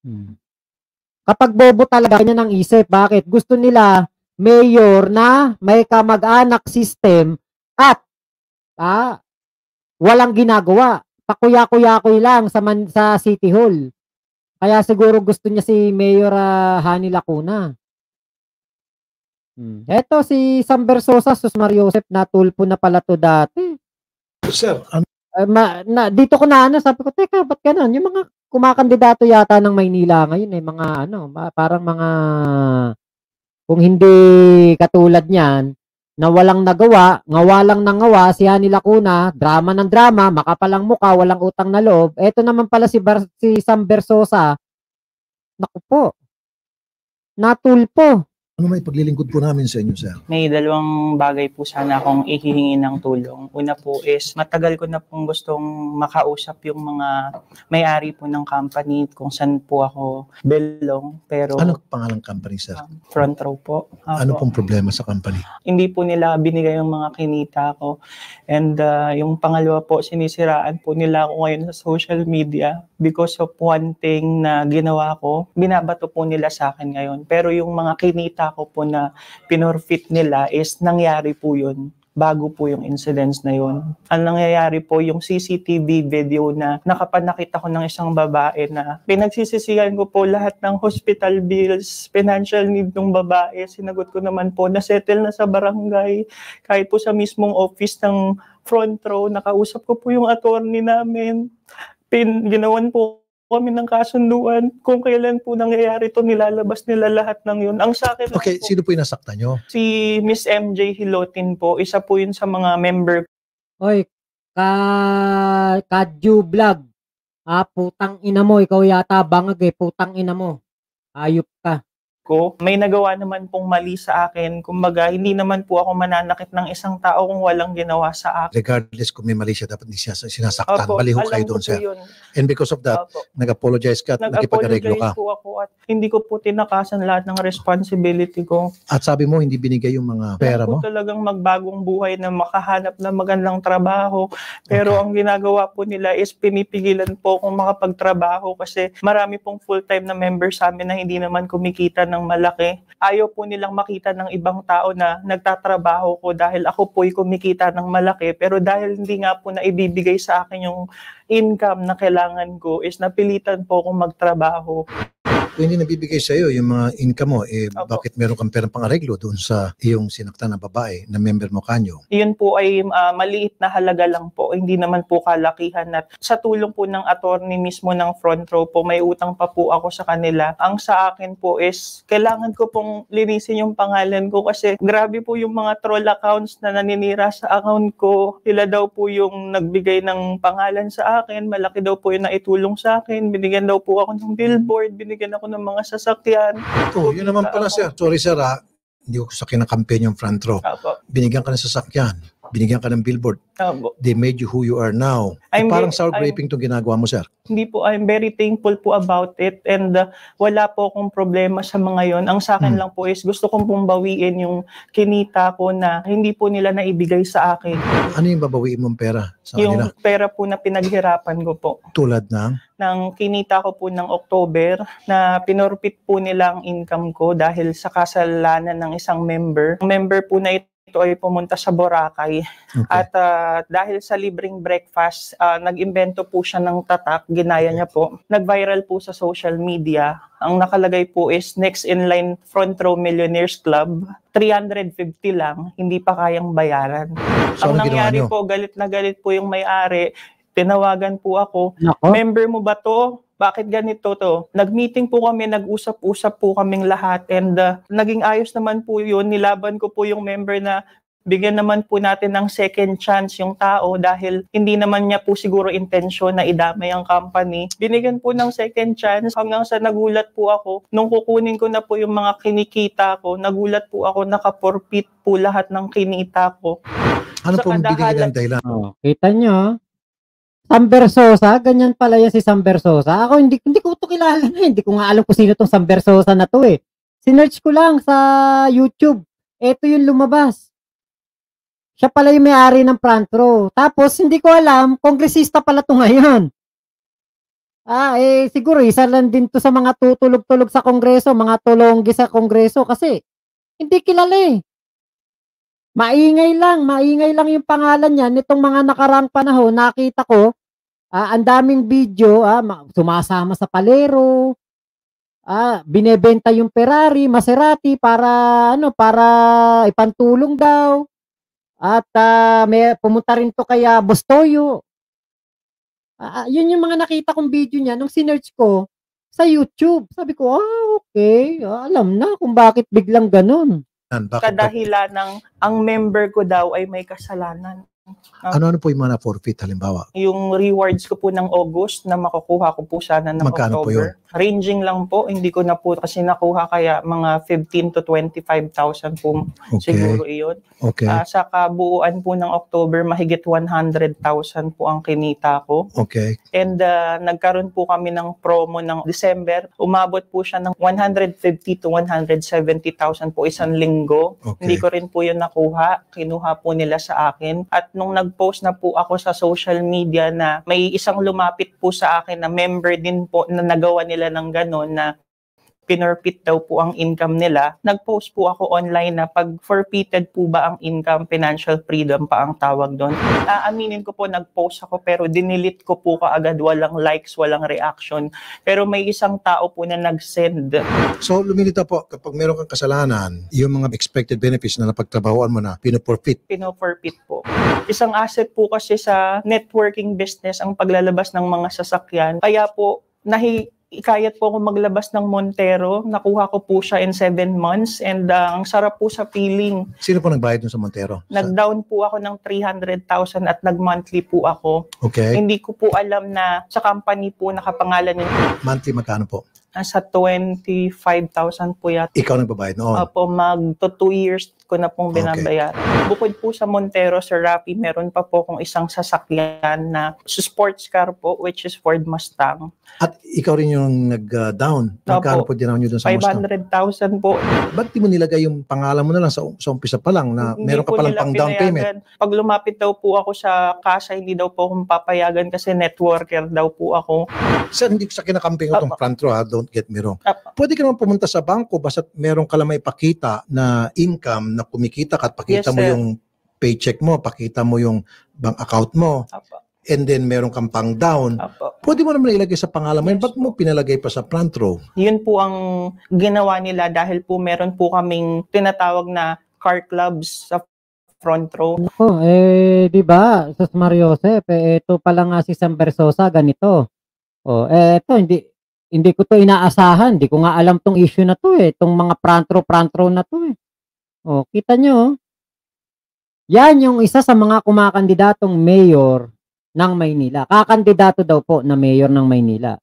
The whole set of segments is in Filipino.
Hmm. Kapag bobo talaga niya ng isip, bakit? Gusto nila mayor na may kamag-anak system at ah, walang ginagawa. Pakuya-kuya-kuy lang sa City Hall. Kaya siguro gusto niya si Mayor Hani Lacuna. Eto si Sam Versosa, sus Mariosep, natulpo na pala to dati. Sir, Dito ko na ano, sabi ko, teka, ba't ganun? Yung mga kumakandidato yata ng Maynila ngayon, mga ano, parang mga, kung hindi katulad niyan, na walang nagawa, ngawa lang ng ngawa, si Hani Lacuna, drama ng drama, makapalang muka, walang utang na loob. Eto naman pala si Sam Versosa, naku po, natulpo. ano may paglilingkod po namin sa inyo, sir? May dalawang bagay po sana akong ihihingi ng tulong. Una po is, matagal ko na pong gustong makausap yung mga may-ari po ng company kung saan po ako belong. Pero Anong pangalang company, sir? Front Row po. Ano pong problema sa company? Hindi po nila binigay yung mga kinita ko. And yung pangalawa po, sinisiraan po nila ako ngayon sa social media because of one thing na ginawa ko. Binabato po nila sa akin ngayon. Pero yung mga kinita ko po na pinorfit nila is nangyari po yun bago po yung incidents na yun. Ang nangyayari po yung CCTV video na nakapanakit ako ng isang babae na pinagsisisihan ko po lahat ng hospital bills, financial need ng babae. Sinagot ko naman po na settle na sa barangay. Kahit po sa mismong office ng Front Row, nakausap ko po yung attorney namin. Ginawan po kami ng kasunduan. Kung kailan po nangyayari to, nilalabas nila lahat ng yun. Ang sa akin Okay, po, sino po yung nasaktan nyo? si Miss MJ Hilotin po, isa po yun sa mga member Oy, Kadju Vlog. Putang ina mo, ikaw yata bangag putang ina mo. Ayop ka. ko. May nagawa naman pong mali sa akin. Kumbaga, hindi naman po ako mananakit ng isang tao kung walang ginawa sa akin. Regardless kung may mali siya, dapat hindi siya sinasaktan. Opo, Baliho alam kayo ko doon, po sir. yun. And because of that, Opo. nag-apologize ka at nakipag-areglo ka. Nag-apologize po ako at hindi ko po tinakasan lahat ng responsibility ko. At sabi mo, hindi binigay yung mga pera Kaya mo? po talagang magbagong buhay na makahanap ng magandang trabaho. Pero Okay. ang ginagawa po nila is pinipigilan po akong makapagtrabaho kasi marami pong full-time na member sa amin na hindi naman kumikita ng malaki. Ayaw po nilang makita ng ibang tao na nagtatrabaho ko dahil ako po'y kumikita ng malaki. Pero dahil hindi nga po na ibibigay sa akin yung income na kailangan ko is napilitan po akong magtrabaho. Kung hindi nabibigay sa iyo yung mga income mo, Opo. bakit meron kang perang pang-areglo doon sa iyong sinaktan na babae na member mo kanyo? Iyon po ay maliit na halaga lang po, hindi naman po kalakihan. At sa tulong po ng attorney mismo ng Front Row po, may utang pa po ako sa kanila. Ang sa akin po is, kailangan ko pong linisin yung pangalan ko kasi grabe po yung mga troll accounts na naninira sa account ko. Sila daw po yung nagbigay ng pangalan sa akin, malaki daw po yung naitulong sa akin, binigyan daw po ako ng billboard, binigyan ako ng mga sasakyan. Oh, yun naman pala, sir. Sorry, sir, hindi ko sa kinakampen yung Front Row. Opo. Binigyan ka ng sasakyan, binigyan ka ng billboard. Opo. They made you who you are now. Parang sour graping itong ginagawa mo, sir. Hindi po, I'm very thankful po about it and wala po akong problema sa mga yon. Ang sa akin lang po is gusto kong pong bawiin yung kinita ko na hindi po nila naibigay sa akin. Ano yung babawiin mong pera sa Yung kanila? pera po na pinaghirapan ko po. Tulad ng? Ng kinita ko po ng October na pinorpit po nila ang income ko dahil sa kasalanan ng isang member. Ang member po na ito ay pumunta sa Boracay. Okay. At dahil sa libreng breakfast, nag-imbento po siya ng tatak, ginaya niya po. Nag-viral po sa social media. Ang nakalagay po is next in line Front Row Millionaires Club. 350 lang, hindi pa kayang bayaran. So, Ang anong ginawa nangyari niyo? po, galit na galit po yung may-ari. Tinawagan po ako. Nako. Member mo ba to? Bakit ganito to? Nag-meeting po kami, nag-usap-usap po kaming lahat and naging ayos naman po yun. Nilaban ko po yung member na bigyan naman po natin ng second chance yung tao dahil hindi naman niya po siguro intensyon na idamay ang company. Binigyan po ng second chance hanggang sa nagulat po ako. Nung kukunin ko na po yung mga kinikita ko, nagulat po ako nakaporpit po lahat ng kinita ko. Ano Sa pong binigyan ng kadahalan- dahilan? Kita nyo, Sam Versosa, ganyan pala yan si Sam Versosa. Ako hindi ko ito kilala na, hindi ko nga alam kung sino tong Sam Versosa na to eh. Sinearch ko lang sa YouTube. Ito yung lumabas. Siya pala yung may-ari ng Front Row. Tapos hindi ko alam, kongresista pala to ngayon. Siguro isa lang din 'to sa mga tutulog-tulog sa Kongreso, mga tulonggi sa Kongreso kasi hindi kilala, eh. Maingay lang yung pangalan niya nitong mga nakaraang panahon nakita ko, ang daming video, sumasama sa palero, binebenta yung Ferrari, Maserati para ano, para ipantulong daw at, may pumunta rin 'to kay, Boss Toyo. Yun yung mga nakita kong video niya nung sinearch ko sa YouTube. Sabi ko, okay, alam na kung bakit biglang gano'n. Bakit? Kadahilan ng ang member ko daw ay may kasalanan. Ano po yung mga na-forfeit halimbawa? Yung rewards ko po ng August na makukuha ko po sana ng Magkano po yun? October. Ranging lang po, hindi ko na po kasi nakuha kaya mga 15 to 25,000 po siguro iyon. Okay. Sa kabuuan po ng October, mahigit 100,000 po ang kinita ko. Okay. And nagkaroon po kami ng promo ng December. Umabot po siya ng 150 to 170,000 po isang linggo. Okay. Hindi ko rin po yun nakuha. Kinuha po nila sa akin. At nung nag-post na po ako sa social media na may isang lumapit po sa akin na member din po na nagawa nila ng gano'n na pinorpit daw po ang income nila, nag-post po ako online na pag forfeited po ba ang income, financial freedom pa ang tawag doon. Aminin ko po, nag-post ako pero dinilit ko po kaagad, walang likes, walang reaction. Pero may isang tao po na nag-send. So lumilitaw po, kapag meron kang kasalanan, yung mga expected benefits na napagtrabahoan mo na, pinoforfeit. Pinoforfeit po. Isang asset po kasi sa networking business ang paglalabas ng mga sasakyan. Kaya po, ikayat po ako maglabas ng Montero. Nakuha ko po siya in 7 months and ang sarap po sa feeling. Sino po nagbayad dun sa Montero? Nag-down po ako ng 300,000 at nag-monthly po ako. Okay. Hindi ko po alam na sa company po nakapangalan yun. Monthly magkano po? Nasa 25,000 po yata. Ikaw nagbabayad noon? Opo, mag 2 years ko na pong binabayaran. Okay. Bukod po sa Montero, Sir Rafi, meron pa po kung isang sasakyan na sports car po, which is Ford Mustang. At ikaw rin yung nag-down? Magkano po dinaw nyo dun sa Mustang? 500,000 po. Ba't di mo nilagay yung pangalan mo na lang sa umpisa pa lang na meron ka palang pang down payment? Pag lumapit daw po ako sa kasa, hindi daw po akong papayagan kasi networker daw po ako. Sir, hindi ko sa kinakamping ko itong front row, don't get me wrong. Pwede ka naman pumunta sa bangko basta meron ka lang may pakita na income na kumikita ka at pakita mo yung paycheck mo, pakita mo yung bank account mo. And then meron kang pang down. Pwede mo naman ilagay sa pangalan mo. Ba't mo pinalagay pa sa front row? Yun po ang ginawa nila dahil po meron po kaming tinatawag na car clubs sa front row. Di ba? Sus Mariosep, ito pala nga si Sam Bersosa, ganito. Ito, hindi ko to inaasahan. Hindi ko nga alam tong issue na to itong mga front row na to kita nyo. Yan yung isa sa mga kumakandidatong mayor ng Maynila. Kakandidato daw po na mayor ng Maynila.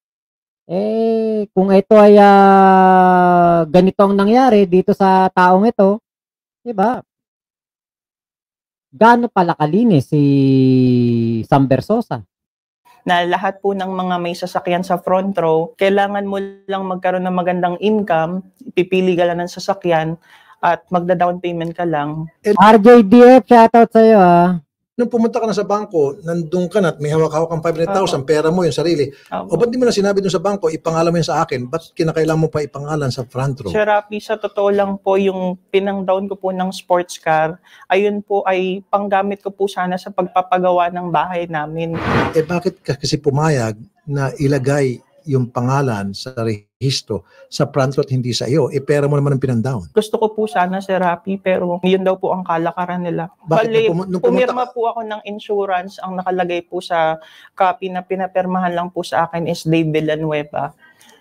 Kung ito ay ganito ang nangyari dito sa taong ito, di ba? Gaano pala kalinis si Sam Bersosa? Na lahat po ng mga may sasakyan sa front row, kailangan mo lang magkaroon ng magandang income, pipili ka lang ng sasakyan, at magda-down payment ka lang. RJDF, shoutout sa'yo Nung pumunta ka na sa bangko, nandun ka na at may hawak-hawak kang 500,000, pera mo yung sarili. O ba't di mo na sinabi dun sa bangko, ipangalan mo yun sa akin? Ba't kinakailangan mo pa ipangalan sa front row? Sir Rafi, sa totoo lang po, yung pinang-down ko po ng sports car, ayun po ay panggamit ko po sana sa pagpapagawa ng bahay namin. Bakit kasi pumayag na ilagay yung pangalan sa rehistro sa front row at hindi sa iyo? Pera mo naman ang pinang-down. Gusto ko po sana, Sir Rafi, pero yun daw po ang kalakaran nila. Bakit? Pumirma po ako ng insurance. Ang nakalagay po sa copy na pinapirmahan lang po sa akin is Dave Villanueva.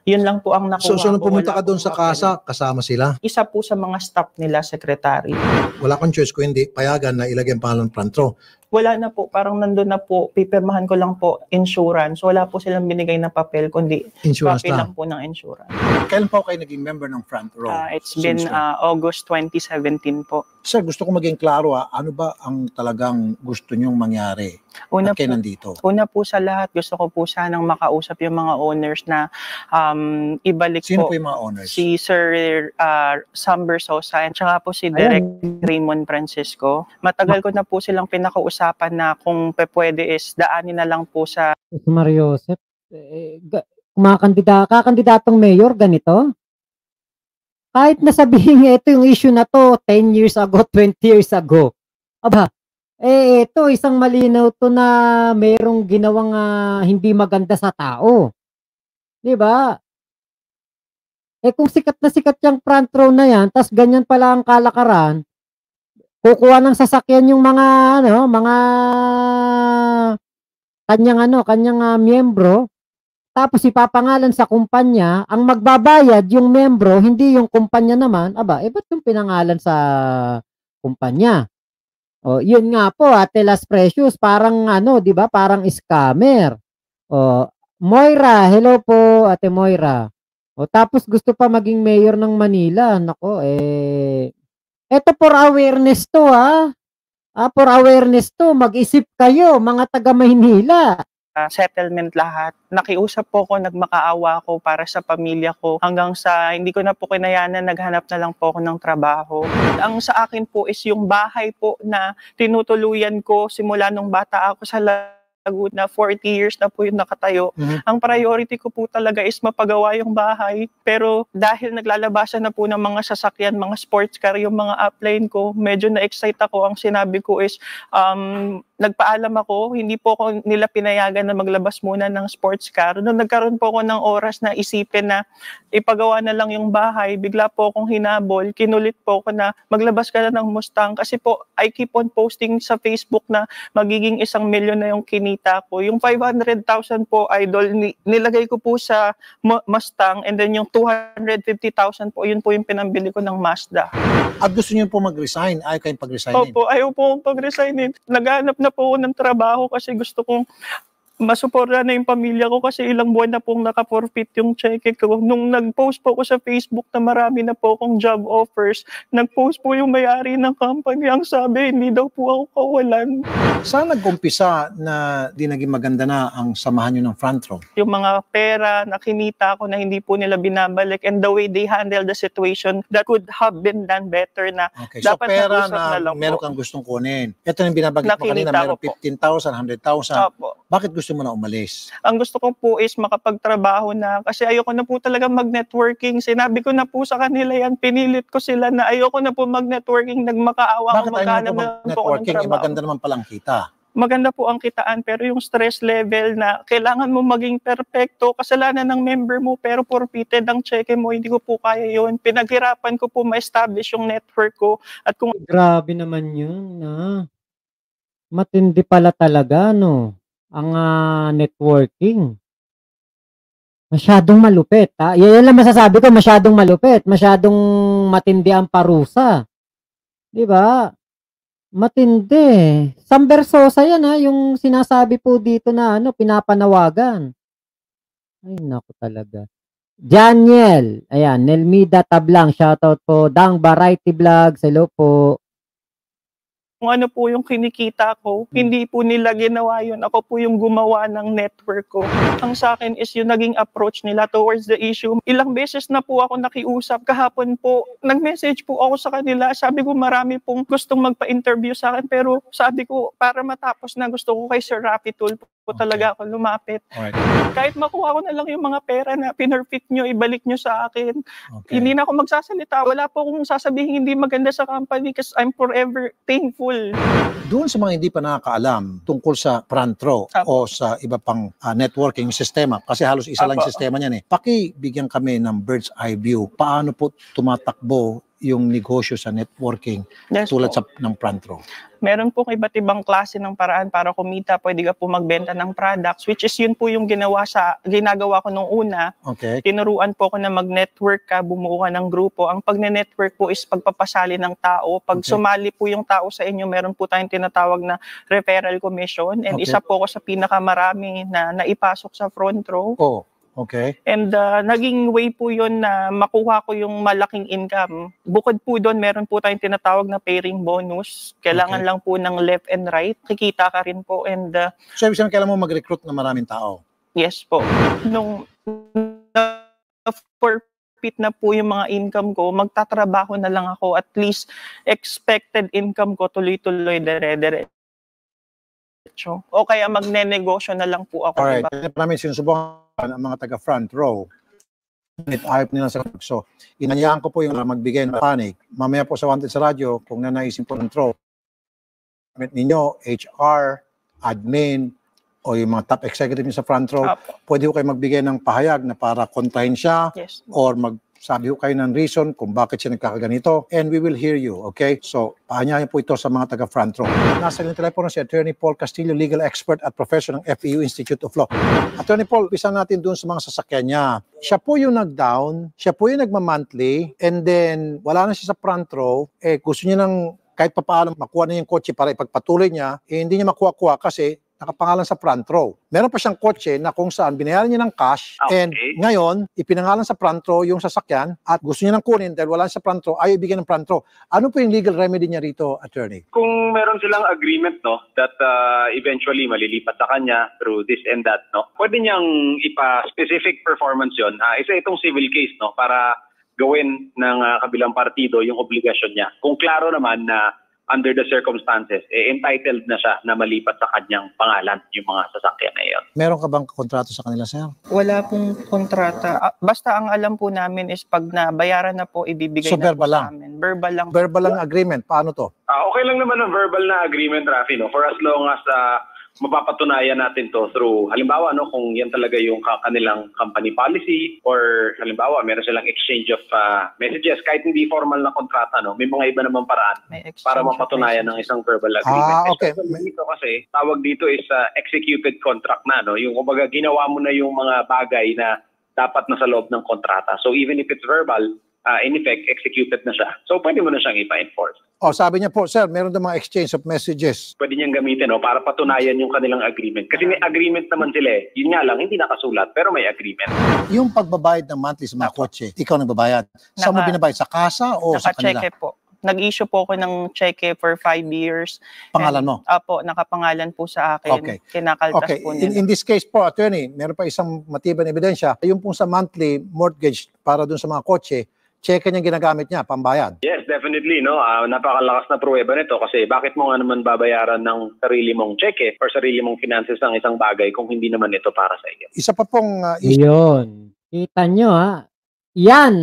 Yun lang po ang nakuha. So nung pumunta ka doon sa kasa, kasama sila? Isa po sa mga staff nila, secretary. Wala kang choice kung hindi payagan na ilagay ang pangalan front row. Wala na po, parang nandun na po, pipirmahan ko lang po insurance. Wala po silang binigay na papel, kundi insurance copy lang po ng insurance. Kailan po kayo naging member ng front row? It's been August 2017 po. Sir, gusto ko maging klaro ano ba ang talagang gusto nyong mangyari? Una at kayo nandito? Una po sa lahat, gusto ko po sanang makausap yung mga owners na ibalik Sino po. po yung mga owners? Si Sir Sam Bersosa at saka po si Direk Raymond Francisco. Matagal ko na po silang pinakausapan na kung pwede is daanin na lang po sa Mariosep, kakandidatong mayor, ganito. Kahit nasabihin ito yung issue na to 10 years ago, 20 years ago. Aba, ito isang malinaw to na merong ginawang hindi maganda sa tao. 'Di ba? Kung sikat na sikat yung front row na yan, tas ganyan pala ang kalakaran, kukuha ng sasakyan yung mga kanyang miyembro, tapos ipapangalan sa kumpanya, ang magbabayad yung miyembro, hindi yung kumpanya naman. Aba, ba't yung pinangalan sa kumpanya? O, yun nga po, Ate Las Precious, parang 'di ba? Parang scammer. O, Moira, hello po, Ate Moira. O, tapos gusto pa maging mayor ng Manila. Nako, eto for awareness to, for awareness to, mag-isip kayo, mga taga Maynila. Settlement lahat. Nakiusap po ako, nagmakaawa ko para sa pamilya ko hanggang sa hindi ko na po kinayanan, naghanap na lang po ako ng trabaho. Ang sa akin po is yung bahay po na tinutuluyan ko simula nung bata ako sa Laguna, 40 years na po yung nakatayo. Ang priority ko po talaga is mapagawa yung bahay. Pero dahil naglalabasan na po ng mga sasakyan, mga sports car, yung mga upline ko, medyo na-excite ako. Ang sinabi ko is, nagpaalam ako, hindi po ako nila pinayagan na maglabas muna ng sports car. Nung nagkaroon po ako ng oras na isipin na ipagawa na lang yung bahay, bigla po akong hinabol, kinulit po ako na maglabas ka na ng Mustang kasi po I keep on posting sa Facebook na magiging 1 milyon na yung kinita ko. Yung 500,000 po, idol, nilagay ko po sa Mustang, and then yung 250,000 po, yun po yung pinambili ko ng Mazda. At gusto niyo po mag-resign? Ayaw kayong pag-resign? Opo, ayaw po akong pag-resign. Naghanap na po ako ng trabaho kasi gusto kong masuporta na yung pamilya ko kasi ilang buwan na pong naka-forfeit yung cheque ko. Nung nag-post po ako sa Facebook na marami na po akong job offers, nag-post po yung may-ari ng company. Ang sabi, hindi daw po ako kawalan. Saan nag-umpisa na di naging maganda na ang samahan nyo ng front row? Yung mga pera na kinita ko na hindi po nila binabalik, and the way they handle the situation that could have been done better na okay. So dapat pera na meron kang gustong kunin. Ito yung binabagit mo kanina, meron 15,000, 100,000. Opo. Bakit gusto mo na umalis? Ang gusto ko po is makapagtrabaho na kasi ayoko na po talaga mag-networking. Sinabi ko na po sa kanila yan, pinilit ko sila na ayoko na po mag-networking, nagmakaawa. Bakit ayaw mo mag-networking? Maganda naman palang kita. Maganda po ang kitaan, pero yung stress level na kailangan mo maging perfecto, kasalanan ng member mo, pero forfeited ang cheque mo, hindi ko po kaya yun. Pinaghirapan ko po ma-establish yung network ko. At kung grabe naman yun, matindi pala talaga, ang networking. Masyadong malupit, yan lang masasabi ko, masyadong malupit, masyadong matindi ang parusa. 'Di ba? Matindi. Sambersosa yan, yung sinasabi po dito na pinapanawagan. Ay, naku talaga. Janiel, ayan, Nelmida Tablang, shoutout po. Dang Variety Vlogs, hello po. kung ano po yung kinikita ko, hindi po nila ginawa yun. Ako po yung gumawa ng network ko. Ang sa akin is yung naging approach nila towards the issue. Ilang beses na po ako nakiusap. Kahapon po, nag-message po ako sa kanila. Sabi ko marami pong gustong magpa-interview sa akin. Pero sabi ko, para matapos na, gusto ko kay Sir Rapi Tulfo po talaga ako lumapit. Alright. Kahit makuha ko na lang yung mga pera na pinerfit nyo, ibalik nyo sa akin. Okay. Hindi na ako magsasalita. Wala po akong sasabihin hindi maganda sa company because I'm forever thankful. Doon sa mga hindi pa nakakaalam tungkol sa front row o sa iba pang networking sistema, kasi halos isa lang yung sistema niyan pakibigyan kami ng bird's eye view. Paano po tumatakbo yung negosyo sa networking tulad ng front row? Meron pong iba't ibang klase ng paraan para kumita. Pwede ka po magbenta ng products, which is yun po yung ginagawa ko nung una. Okay. Tinuruan po ako na mag-network ka, bumuo ka ng grupo. Ang pag-network po is pagpapasali ng tao. Pag sumali po yung tao sa inyo, meron po tayong tinatawag na referral commission. And isa po ako sa pinakamarami na naipasok sa front row. Oh. Okay. And naging way po yun na makuha ko yung malaking income. Bukod po doon, meron po tayong tinatawag na pairing bonus. Kailangan lang po ng left and right. Kikita ka rin po. And so, ibig sabihin, kailangan mo mag-recruit ng maraming tao? Yes po. Nung forfeit na po yung mga income ko, magtatrabaho na lang ako. At least expected income ko tuloy-tuloy, dire-diretso. O kaya magne-negosyo na lang po ako. Alright. Maraming sinusubukan ang mga taga front row. Ayaw nila sa so, inanyaan ko po yung magbigay ng panic. Mamaya po sa Wanted sa radyo, kung nanaisin po ng throw, ninyo, HR, admin, o yung mga top executive niyo sa front row, pwede ko kayo magbigay ng pahayag na para kontrahin siya or magsabi ko kayo ng reason kung bakit siya nagkakaganito and we will hear you, okay? So, pahanyahin po ito sa mga taga front row. Nasa yung telepono si Attorney Paul Castillo, legal expert at professor ng FEU Institute of Law. Attorney Paul, bisa natin dun sa mga sasakyan niya. Siya po yung nag-down, siya po yung nagma-monthly, and then wala na siya sa front row, gusto niya ng kahit pa paano makuha na yung kotse para ipagpatuloy niya, hindi niya makuha-kuha kasi nakapangalan sa front row. Meron pa siyang kotse na kung saan binayaran niya ng cash and ngayon, ipinangalan sa front row yung sasakyan at gusto niya nang kunin dahil wala sa front row, ayaw ibigay ng front row. Ano po yung legal remedy niya rito, attorney? Kung meron silang agreement, no, that eventually malilipat sa kanya through this and that, no, pwede niyang ipa-specific performance yun. Isa itong civil case, no, para gawin ng kabilang partido yung obligasyon niya. Kung klaro naman na under the circumstances, entitled na siya na malipat sa kanyang pangalan yung mga sasakyan na yun. Meron ka bang kontrato sa kanila, sir? Wala pong kontrata. Basta ang alam po namin is pag nabayaran na po, ibibigay so, na po lang. sa amin. Verbal lang. Verbal lang agreement. Paano to? Okay lang naman ang verbal na agreement, Rafi, no? For as long as mapapatunayan natin to through, halimbawa, no, kung yan talaga yung kanilang company policy or halimbawa, meron silang exchange of messages, kahit hindi formal na kontrata, no, may mga iba namang paraan para mapatunayan ng isang verbal agreement. Okay. Dito kasi, tawag dito is executed contract na, no, yung kumbaga ginawa mo na yung mga bagay na dapat na sa loob ng kontrata. So even if it's verbal, in effect, executed na siya. So, pwede mo na siyang ipa-enforce. Sabi niya po, sir, meron na mga exchange of messages. Pwede niyang gamitin, para patunayan yung kanilang agreement. Kasi may agreement naman sila eh. Yun nga lang, hindi nakasulat, pero may agreement. Yung pagbabayad ng monthly sa mga kotse, ikaw nagbabayad. Saan mo binabayad? Sa kasa o sa kanila? Naka-cheque po. Nag-issue po ako ng cheque for 5 years. Pangalan mo? Apo, nakapangalan po sa akin. Okay. Kinakaltas po nila. In this case po, attorney, meron pa isang matibay na ebidensya. Yung pong sa monthly mortgage para dun sa mga kotse, cheque niya ginagamit niya, pambayad. Yes, definitely, no. Napakalakas na pruweba nito kasi bakit mo nga naman babayaran ng sarili mong cheque or sarili mong finances ng isang bagay kung hindi naman ito para sa iyo. Isa pa pong Yun. Kita nyo Yan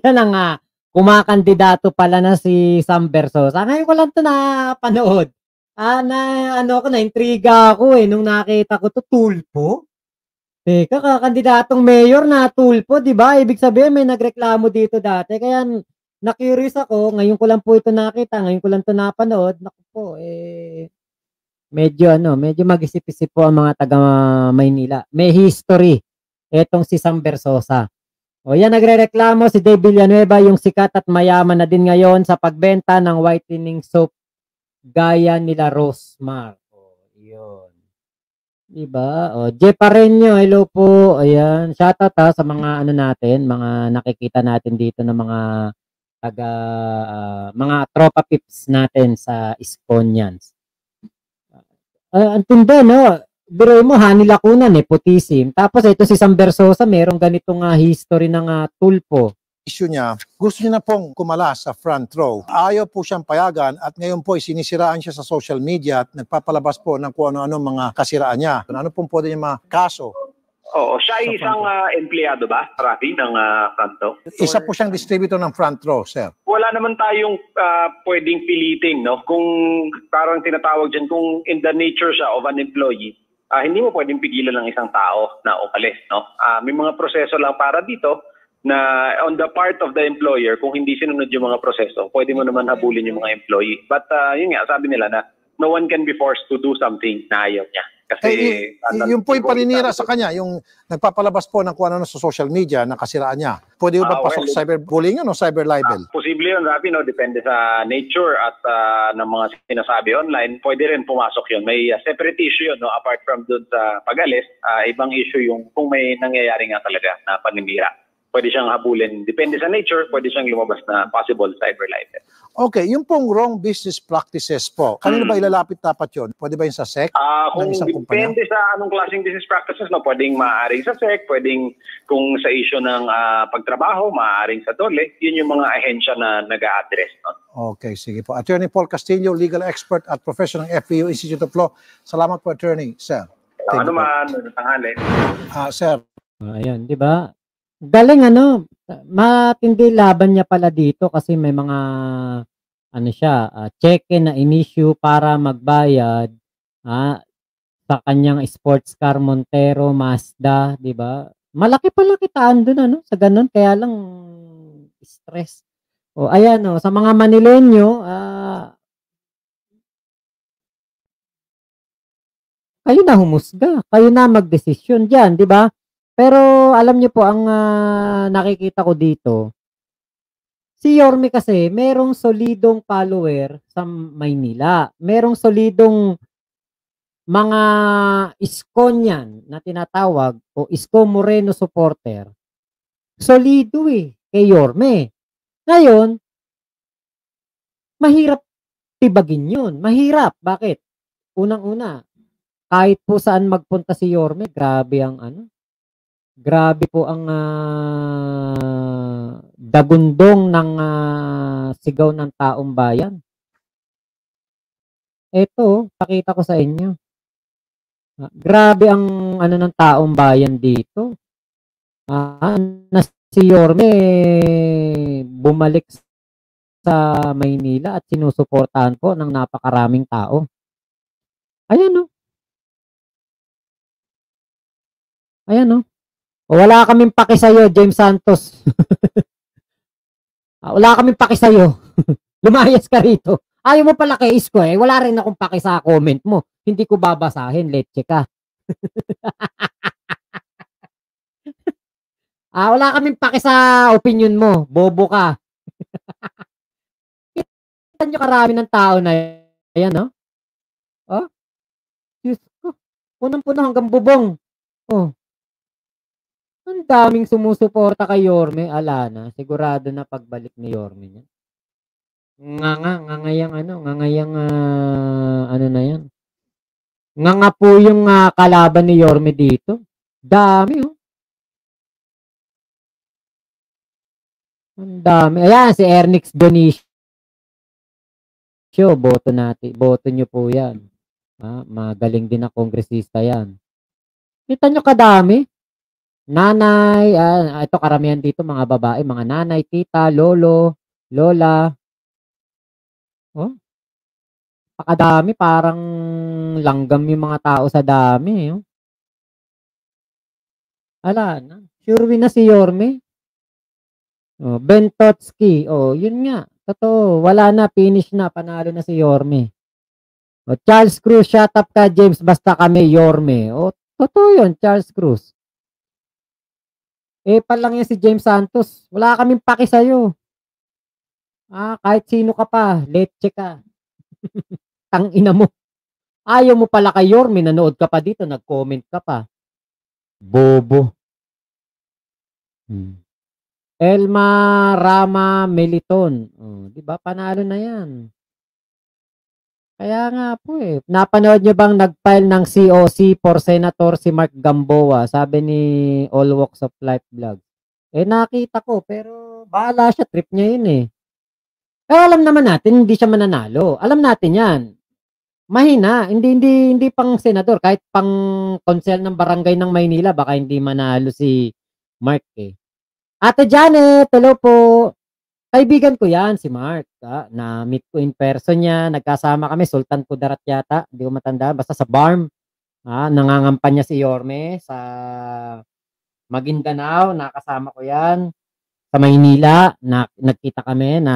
ang kumakandidato pala na si Sam Versosa. Ngayon ko lang ito napanood. Na-intriga ako nung nakita ko to tulpo. Teka, kakandidatong mayor na tulpo, di ba? Ibig sabihin may nagreklamo dito dati. Kaya na-curious ako. Ngayon ko lang po ito nakita. Ngayon ko lang ito napanood. Naku po, medyo mag-isip-isip po ang mga taga Maynila. May history. Etong si Sam Versosa. O yan, nagre-reklamo si Dave Villanueva, yung sikat at mayaman na din ngayon sa pagbenta ng whitening soap gaya nila Rosmar. O, yun. Diba? O, Jepareño, hello po. Ayan, shoutout sa mga natin, mga nakikita natin dito ng mga mga tropa pips natin sa Isponians. Ang tindi, no? Biro mo, Hani Lacunan, nepotism. Tapos ito si Sam Versosa, merong ganitong history ng tulpo. Issue niya, gusto niya na pong kumala sa front row. Ayaw po siyang payagan at ngayon po sinisiraan siya sa social media at nagpapalabas po ng kung ano-ano mga kasiraan niya. Ano pong pwede niya makaso? Oo, siya ay isang empleyado ba, Rafi, ng front row? Isa po siyang distributor ng front row, sir. Wala naman tayong pwedeng piliting, no? Kung parang tinatawag dyan, kung in the nature siya of an employee, hindi mo pwedeng pigilan ng isang tao na umalis, no? May mga proseso lang para dito na on the part of the employer, kung hindi sinunod yung mga proseso, pwede mo naman habulin yung mga employee. But yun nga, sabi nila na no one can be forced to do something na ayaw niya. Kasi yung po yung paninira sa kanya, yung nagpapalabas po ng kung ano sa social media na kasiraan niya. Pwede ba pasok cyberbullying o cyber libel? Posible yun, Rafi, no? Depende sa nature at ng mga sinasabi online. Pwede rin pumasok yun. May separate issue yun, no? Apart from dun sa pag-alis, ibang issue yung kung may nangyayari nga talaga na paninira. Pwede siyang habulin. Depende sa nature, pwede siyang lumabas na possible cyber libel. Okay, yung pong wrong business practices po, kanino ba ilalapit dapat yun? Pwede ba yun sa SEC? Kung depende sa anong klaseng business practices, no, pwedeng maaaring sa SEC, pwedeng kung sa issue ng pagtrabaho, maaaring sa DOLE, yun yung mga ahensya na nag-a-address. No? Okay, sige po. Attorney Paul Castillo, legal expert at professor ng FEU Institute of Law. Salamat po, Attorney, sir. Ano man, tanghali. Sir. Ayan, di ba? Galing matindi laban niya pala dito kasi may mga siya, cheque na in-issue para magbayad sa kanyang sports car Montero, Mazda, di ba? Malaki pala kitaan doon sa ganun, kaya lang stress. Ayan sa mga Manilenyo, kayo na humusga, kayo na magdesisyon diyan, di ba? Pero alam niyo po ang nakikita ko dito, si Yorme kasi merong solidong follower sa Maynila. Merong solidong mga isko niyan na tinatawag o Isko Moreno supporter. Solido kay Yorme. Ngayon, mahirap tibagin yun. Mahirap. Bakit? Unang-una, kahit po saan magpunta si Yorme, grabe po ang dagundong ng sigaw ng taong bayan. Ito, pakita ko sa inyo. Grabe ang ng taong bayan dito. Na si Yorme bumalik sa Maynila at sinusuportahan po ng napakaraming tao. Ayan Ayan wala kaming paki sa'yo, James Santos. Wala kaming paki sa'yo. Lumayas ka rito. Ayaw mo pala kay Isko wala rin akong paki sa comment mo. Hindi ko babasahin, leche ka. Wala kaming paki sa opinion mo. Bobo ka. Kita nyo karami ng tao na yan, Diyos ko. Punong-puno hanggang bubong. Ang daming sumusuporta kay Yorme. Ala na. Sigurado na pagbalik ni Yorme niya. Ngangayang na yan. Nga po yung kalaban ni Yorme dito. Dami Ang dami. Ayan, si Ernix Donicio. Boto natin. Boto nyo po yan. Magaling din na kongresista yan. Kita nyo kadami. Nanay. Ito karamihan dito mga babae. Mga nanay, tita, lolo, lola. Pakadami. Parang langgam yung mga tao sa dami. Ala na. Sure win na si Yorme. Ben Totsky. Yun nga. Totoo. Wala na. Finish na. Panalo na si Yorme. Charles Cruz. Shut up ka, James. Basta kami Yorme. Totoo yun. Charles Cruz. Palang yan si James Santos. Wala kaming paki sa'yo. Kahit sino ka pa. Leche ka. Tangina mo. Ayaw mo pala kay Yorme. Nanood ka pa dito. Nag-comment ka pa. Bobo. Elma Rama Meliton. Di ba? Panalo na yan. Kaya nga po Napanood nyo bang nag-file ng COC for Senator si Mark Gamboa? Sabi ni All Walks of Life Vlog. Nakita ko. Pero bahala siya. Trip niya yun Pero alam naman natin, hindi siya mananalo. Alam natin yan. Mahina. Hindi pang senador. Kahit pang konsel ng barangay ng Maynila, baka hindi manalo si Mark Ate Janet, hello po. Kaibigan ko yan, si Mark. Na-meet ko in person niya. Nagkasama kami, Sultan Kudarat yata. Hindi ko matanda. Basta sa BARM. Nangangampanya si Yorme sa Maguindanao. Nakasama ko yan. Sa Maynila, nagkita kami na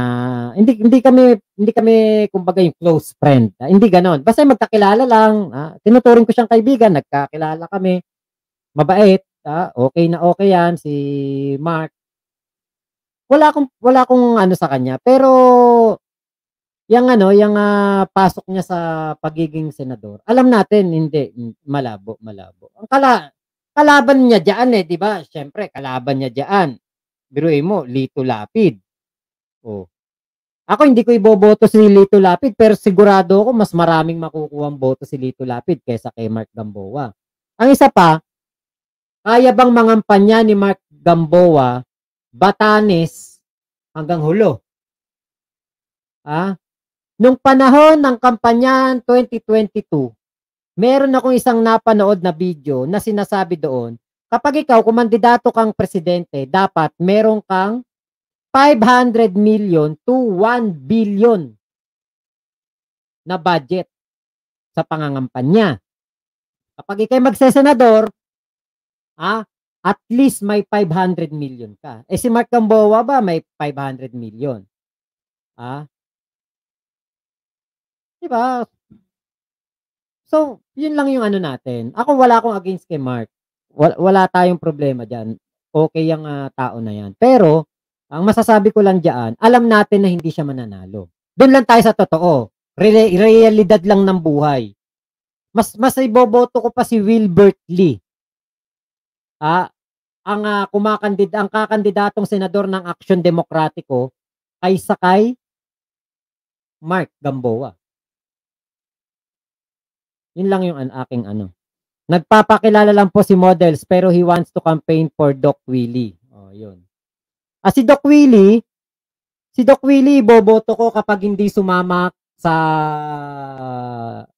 hindi kami kumbaga yung close friend. Hindi ganoon. Basta magkakilala lang. Tinuturing ko siyang kaibigan. Nagkakilala kami. Mabait. Okay na okay yan si Mark. Wala akong sa kanya, pero yung pasok niya sa pagiging senador. Alam natin hindi malabo. Ang kalaban niya diyan di ba? Syempre, kalaban niya diyan. Biruin mo, Lito Lapid. Ako hindi ko iboboto si Lito Lapid, pero sigurado ako mas maraming makukuha ang boto si Lito Lapid kaysa kay Mark Gamboa. Ang isa pa, kaya bang mangampanya ni Mark Gamboa Batanes hanggang Hulo? Nung panahon ng kampanya 2022, meron akong isang napanood na video na sinasabi doon, kapag ikaw kumandidato kang presidente, dapat meron kang 500 million to 1 billion na budget sa pangangampanya. Kapag ikay magsesenador, at least may 500 million ka. Eh si Mark Gamboa ba may 500 million? Diba? So, yun lang yung ano natin. Ako wala akong against kay Mark. Wala tayong problema dyan. Okay yung tao na yan. Pero, ang masasabi ko lang dyan, alam natin na hindi siya mananalo. Doon lang tayo sa totoo. Realidad lang ng buhay. Mas iboboto ko pa si Wilbert Lee. Ang kakandidatong senador ng Aksyon Demokratiko kaysa kay Mark Gamboa. Yun lang yung aking ano. Nagpapakilala lang po si Models pero he wants to campaign for Doc Willie. Oh, yun. Si Doc Willie, boboto ko kapag hindi sumama sa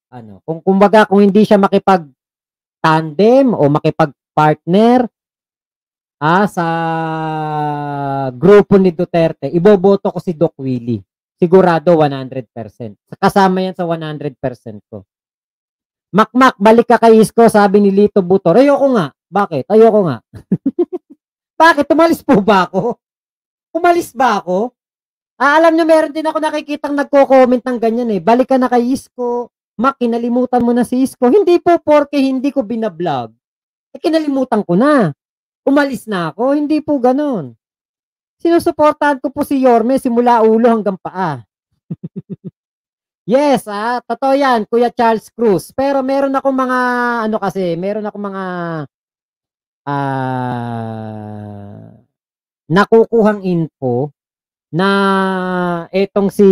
ano, kung hindi siya makipag-tandem o makipag-partner sa grupo ni Duterte, iboboto ko si Doc Willie. Sigurado 100%. Kasama yan sa 100% ko. Makmak, balik ka kay Isko, sabi ni Lito Butor. Ayoko nga. Bakit? Ayoko nga. Bakit? Umalis po ba ako? Umalis ba ako? Alam nyo, meron din ako nakikitang nagko-comment ng ganyan eh. Balik ka na kay Isko. Mak, kinalimutan mo na si Isko. Hindi po porke hindi ko binablog. Kinalimutan ko na. Umalis na ako. Hindi po ganon. Sinusuportahan ko po si Yorme simula ulo hanggang paa. Yes, totoo yan, Kuya Charles Cruz. Pero meron akong mga, nakukuhang info na etong si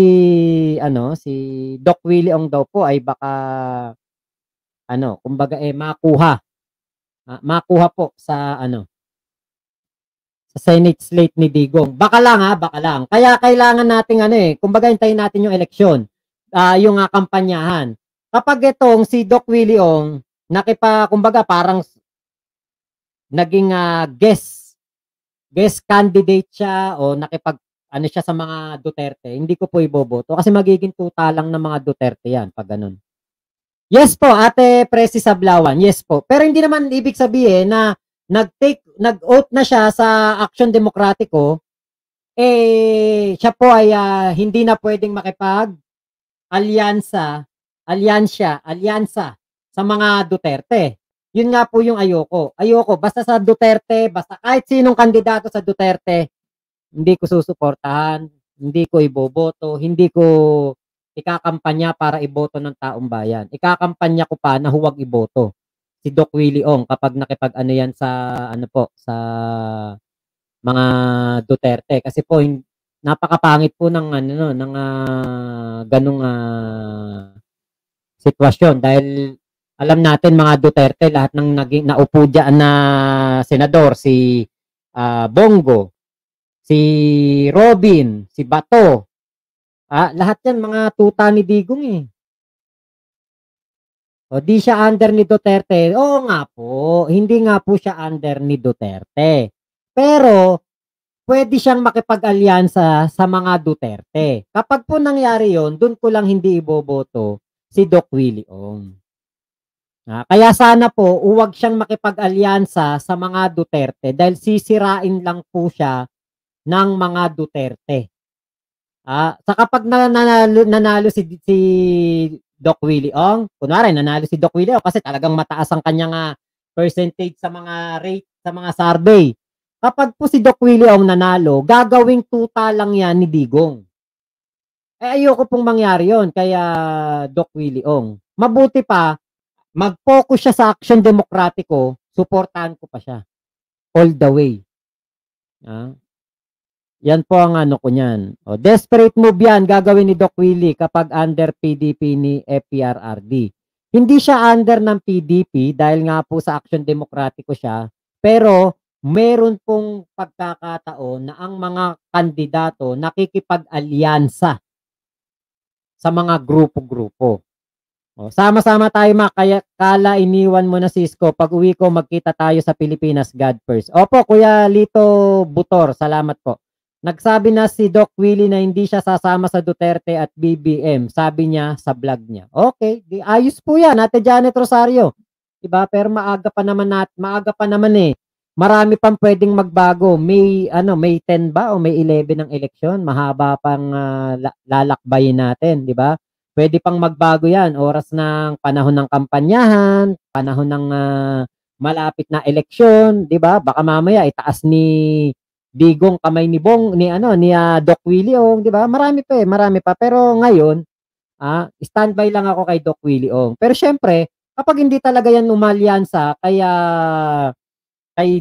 Doc Willie Ong daw po ay baka, kumbaga makuha po sa, sa Senate slate ni Digong. Baka lang. Kaya kailangan nating, kumbaga hintayin natin yung eleksyon. Yung kampanyahan. Kapag itong si Doc Willie Ong kumbaga parang naging guest candidate siya o siya sa mga Duterte, hindi ko po iboboto kasi magiging tuta lang ng mga Duterte yan pag ganun. Yes po, Ate Presi Sablawan. Yes po. Pero hindi naman ibig sabihin na nag-oath na siya sa Aksyon Demokratiko, siya po ay hindi na pwedeng alyansa sa mga Duterte. Yun nga po yung ayoko. Basta sa Duterte, basta kahit sinong kandidato sa Duterte, hindi ko susuportahan, hindi ko iboboto, hindi ko ikakampanya para iboto ng taong bayan. Ikakampanya ko pa na huwag iboto si Doc Willie Ong kapag nakipag-ano yan sa sa mga Duterte kasi po napakapangit po ng ganung sitwasyon dahil alam natin mga Duterte lahat ng naupo diyan na senador si Bongo, si Robin, si Bato, lahat yan mga tuta ni Digong eh. O di siya under ni Duterte. Oo nga po, hindi nga po siya under ni Duterte. Pero pwede siyang makipag-alyansa sa mga Duterte. Kapag po nangyari yon, doon ko lang hindi iboboto si Doc Willie Ong. Kaya sana po, huwag siyang makipag-alyansa sa mga Duterte dahil sisirain lang po siya ng mga Duterte. Sa kapag nanalo si Doc Willie Ong, kunwari nanalo si Doc Willie Ong kasi talagang mataas ang kanyang percentage sa mga rate, sa mga survey. Kapag po si Doc Willie Ong nanalo, gagawing tuta lang yan ni Digong. Ayoko pong mangyari yon kaya Doc Willie Ong. Mabuti pa, mag-focus siya sa Aksyon Demokratiko, suportahan ko pa siya. All the way. Yan po ang ko niyan. Desperate move yan, gagawin ni Doc Willie kapag under PDP ni FPRRD. Hindi siya under ng PDP dahil nga po sa Aksyon Demokratiko siya, pero meron pong pagkakataon na ang mga kandidato nakikipag-alyansa sa mga grupo-grupo. O, sama-sama tayo, Mac. Kaya kala iniwan mo na Cisco. Pag uwi ko, magkita tayo sa Pilipinas. God first. Opo, Kuya Lito Butor. Salamat po. Nagsabi na si Doc Willie na hindi siya sasama sa Duterte at BBM. Sabi niya sa vlog niya. Okay, di ayos po yan, Ate Janet Rosario. Diba? Pero maaga pa naman eh. Marami pang pwedeng magbago. May 10 ba o May 11 ng eleksyon? Mahaba pang lalakbayin natin, di ba? Pwede pang magbago yan. Oras ng panahon ng kampanyahan, panahon ng malapit na eleksyon, di ba? Baka mamaya itaas ni Digong kamay ni Doc Willie Ong, di ba? Marami pa. Pero ngayon, standby lang ako kay Doc Willie Ong. Pero syempre, kapag hindi talaga yan umalyansa, kay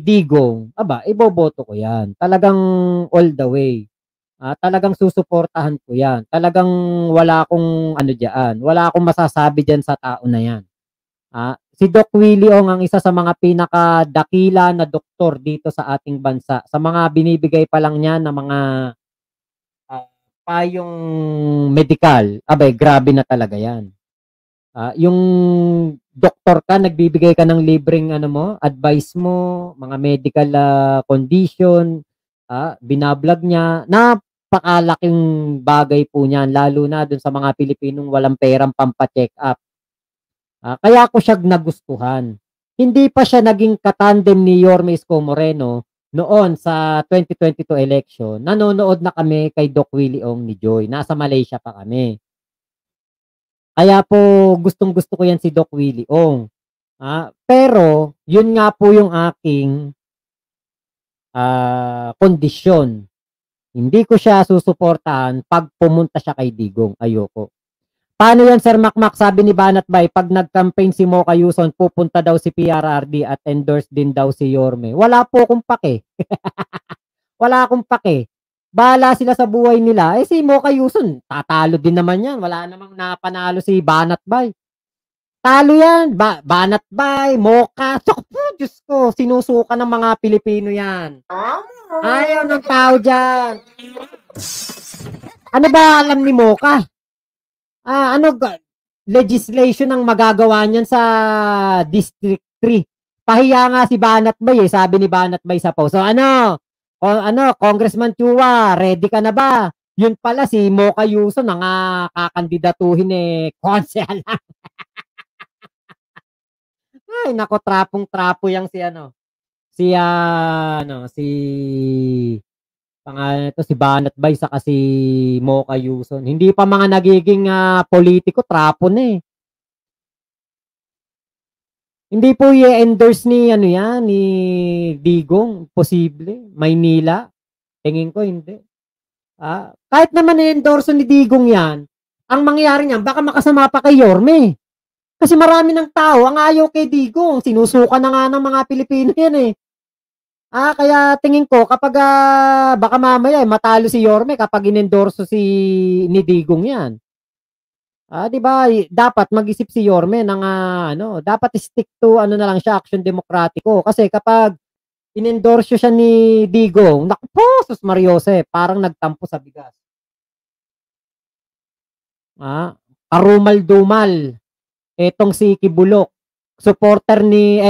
Digong, iboboto ko yan. Talagang all the way. Talagang susuportahan ko yan. Talagang wala akong wala akong masasabi diyan sa tao na yan. Si Doc Willie Ong ang isa sa mga pinakadakila na doktor dito sa ating bansa. Sa mga binibigay pa lang niya na mga payong medical, grabe na talaga yan. Yung doktor ka, nagbibigay ka ng libreng advice mo, mga medical condition, binablog niya. Napakalaking bagay po niyan, lalo na dun sa mga Pilipinong walang perang pampa-check up. Kaya ako siya nagustuhan. Hindi pa siya naging katandem ni Yorme Isko Moreno noon sa 2022 election. Nanonood na kami kay Doc Willie Ong ni Joy. Nasa Malaysia pa kami. Kaya po gustong-gusto ko yan si Doc Willie Ong. Pero yun nga po yung aking kondisyon. Hindi ko siya susuportahan pag pumunta siya kay Digong. Ayoko. Paano yan, Sir Macmac? Sabi ni Banat Bay, pag nag-campaign si Mocha Yuson, pupunta daw si PRRD at endorse din daw si Yorme. Wala po akong pake. Wala akong pake. Bahala sila sa buhay nila. Si Mocha Yuson, tatalo din naman yan. Wala namang napanalo si Banat Bay. Talo yan. Banat Bay, Mocha. Diyos ko, sinusuka ng mga Pilipino yan. Ayaw ng tao dyan. Ano ba alam ni Mocha? Legislation ang magagawa niyan sa District 3. Pahiya nga si Banat Bay sabi ni Banat Bay sa post. So Congressman Chua, ready ka na ba? Yun pala si Mocha Yuson ang kakandidatuhin konsehal lang. Ay nako, trapong-trapo yang pangalan ito, si Banat Bay saka si Mocha Yuson. Hindi pa mga nagiging politiko, trapo na eh. Hindi po i-endorse ni ni Digong, posible. Maynila, tingin ko hindi. Kahit naman i-endorse ni Digong yan, ang mangyayari niyan, baka makasama pa kay Yorme. Kasi marami ng tao ang ayaw kay Digong. Sinusuka na nga ng mga Pilipino yan eh. Kaya tingin ko kapag baka mamaya matalo si Yorme kapag inendorso ni Digong yan. 'Di ba? Dapat mag-isip si Yorme ng dapat stick to na lang siya, Aksyon Demokratiko. Kasi kapag inendorso siya ni Digong, naku po, sus Mariose, parang nagtampo sa bigas. Karumal-dumal. Etong si Kibulok, supporter ni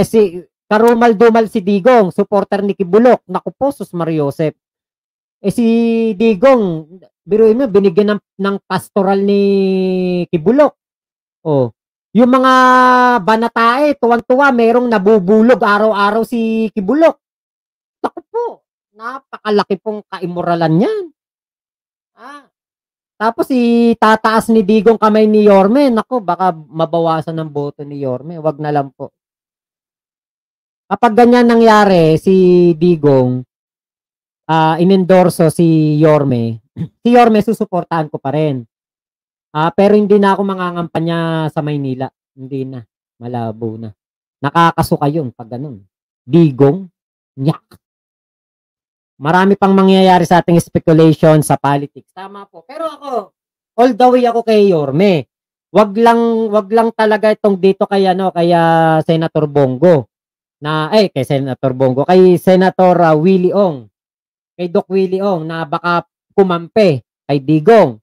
Karumal-dumal si Digong, supporter ni Kibulok. Naku po, sus Mariosep. Si Digong, biruin mo, binigyan ng pastoral ni Kibulok. Yung mga banatae, tuwang-tuwa, merong nabubulog araw-araw si Kibulok. Naku po, napakalaki pong kaimoralan yan. Tapos tataas ni Digong kamay ni Yorme. Naku, baka mabawasan ng boto ni Yorme. Wag na lang po. Kapag ganyan nangyari, si Digong, inendorso si Yorme, susuportahan ko pa rin. Pero hindi na ako mangangampanya sa Maynila. Hindi na. Malabo na. Nakakasuka yun pag ganun. Digong, nyak. Marami pang mangyayari sa ating speculation sa politics. Tama po. Pero ako, all the way ako kay Yorme. Wag lang talaga itong dito kay Senator Bongo. Kay Senator Bongo, kay Senator Willie Ong, kay Doc Willie Ong na baka kumampi kay Digong.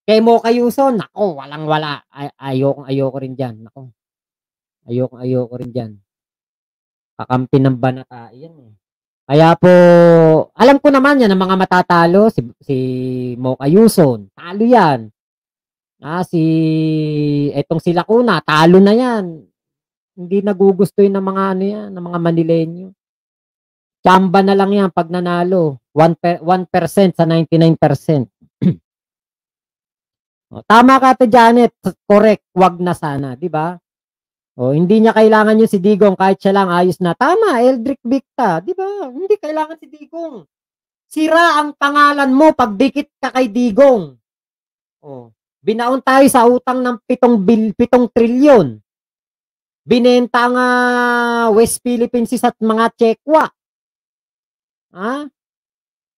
Kay Mocha Yuson, nako, walang-wala. Ayoko rin dyan. Nako. Ayoko rin dyan. Kakampi ng banata. Yan eh. Kaya po, alam ko naman yan, ang mga matatalo, si Mocha Yuson, talo yan. Etong si Lacuna, talo na yan. Hindi nagugusto yun ng mga ano yan, ng mga Manilenyo. Chamba na lang yan pag nanalo. 1% sa 99%. Tama ka, Ate Janet. Correct. Wag na sana. Diba? Hindi niya kailangan yung si Digong kahit siya lang ayos na. Tama, Eldrick Victa. Diba? Hindi kailangan si Digong. Sira ang pangalan mo pag dikit ka kay Digong. Binaon tayo sa utang ng 7 trilyon. Binenta ang West Philippine Sea at mga Tsekwa.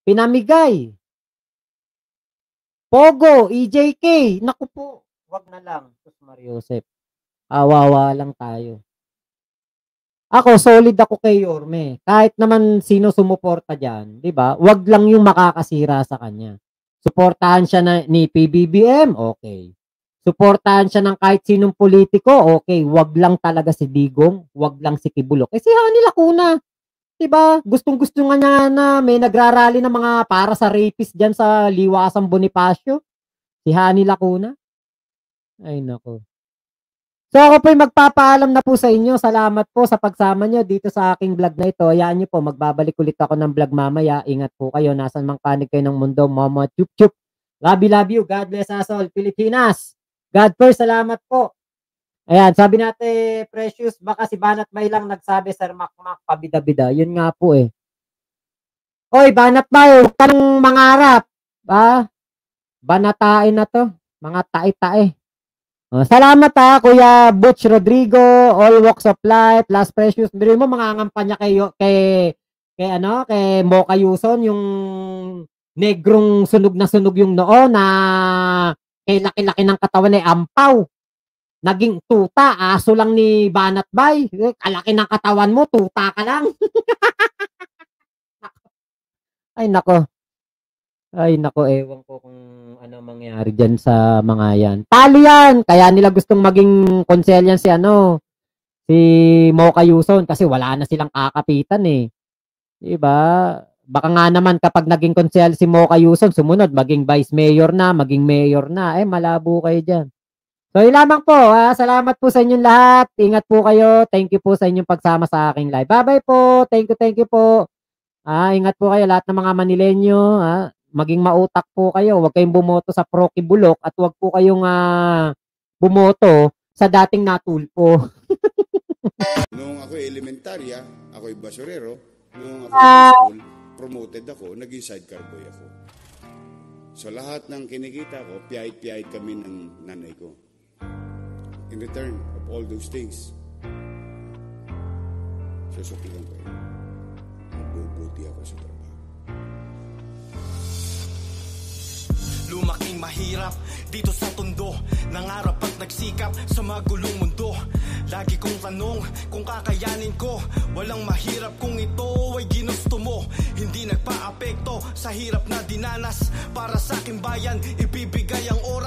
Pinamigay. Pogo, EJK. Naku po. Wag na lang. Mario Joseph. Awawa lang tayo. Ako, solid ako kay Yorme. Kahit naman sino sumuporta dyan. Diba? Wag lang yung makakasira sa kanya. Suportahan siya ni PBBM, okay. Suportahan siya ng kahit sinong politiko, okay. Wag lang talaga si Digong, wag lang si Kibulok. Si Hani Lacuna, diba? Gustong-gusto nga niya na may nagrarally ng mga para sa rapist dyan sa Liwasang Bonifacio. Si Hani Lacuna. Ay, nako. So ako po'y magpapaalam na po sa inyo. Salamat po sa pagsama nyo dito sa aking vlog na ito. Hayaan nyo po, magbabalik ulit ako ng vlog mamaya. Ingat po kayo. Nasaan mang panig kayo ng mundo. Mama, chup chup. Love you. God bless us all. Pilipinas. God first. Salamat po. Ayan, sabi natin, Precious, baka si Banat Bay lang nagsabi, Sir Makmak, pabida-bida. Yun nga po eh. Oy, Banat Bay, huwag ka nang mangarap. Banatain na to. Mga tae-tae. Salamat Kuya Butch Rodrigo, All Walks of Life, Last Precious. Biro mo mangangampanya kay Mocha Yuson, yung negrong sunog na sunog yung noo na kay laki-laki ng katawan ay ampaw. Naging tuta, aso lang ni Banat Bay. Kalaki ng katawan mo, tuta ka lang. Ay nako, ewan ko kung ano mangyari dyan sa mga yan. Talo yan! Kaya nila gustong maging konselyan si Mocha Yuson kasi wala na silang kakapitan eh. Diba? Baka nga naman kapag naging konsel si Mocha Yuson, sumunod, maging vice mayor na, maging mayor na. Malabo kayo dyan. So, yun lamang po. Salamat po sa inyong lahat. Ingat po kayo. Thank you po sa inyong pagsama sa aking live. Bye-bye po. Thank you po. Ingat po kayo lahat ng mga Manilenyo. Maging mautak po kayo. Huwag kayong bumoto sa Proki Bulok at huwag po kayong bumoto sa dating natulpo. Noong ako'y elementarya, ako'y basurero. Noong ako'y high school, promoted ako, naging sidecar boy ako. So lahat ng kinikita ko, piyait-piyait kami ng nanay ko. In return of all those things, susukilan ko yun. Mabubuti ako sa trabaho. Lumaking mahirap dito sa tondo, nangarap at nagsikap sa magulong mundo. Lagi kong tanong kung kakayanin ko, walang mahirap kung ito ay ginusto mo. Hindi nagpa-apekto sa hirap na dinanas, para sa aking bayan ibibigay ang oras.